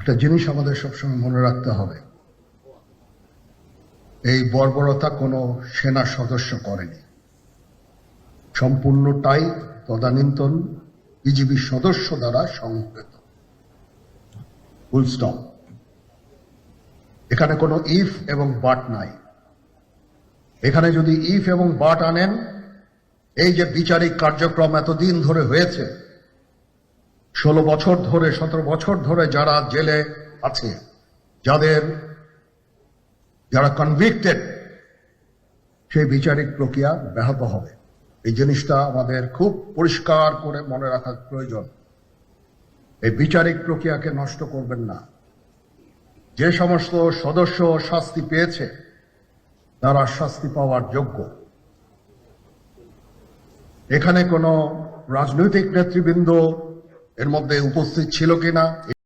একটা জিনিস আমাদের সবসময় মনে রাখতে হবে, এই বর্বরতা কোনো সেনা সদস্য করেনি, সম্পূর্ণটাই তদানীন্তন বিজিবি সদস্য দ্বারা সংঘটিত। Full stop. এখানে কোনো ইফ এবং বাট নাই। এখানে যদি ইফ এবং বাট আনেন, এই যে বিচারিক কার্যক্রম এতদিন ধরে হয়েছে, 16 বছর ধরে 17 বছর ধরে যারা জেলে আছে, যারা কনভিক্টেড, সেই বিচারিক প্রক্রিয়া ব্যাহত হবে। এই জিনিসটা আমাদের খুব পরিষ্কার করে মনে রাখা প্রয়োজন। এই বিচারিক প্রক্রিয়াকে নষ্ট করবেন না। যে সমস্ত সদস্য শাস্তি পেয়েছে তারা শাস্তি পাওয়ার যোগ্য। এখানে কোনো রাজনৈতিক নেতৃবৃন্দ এর মধ্যে উপস্থিত ছিল কিনা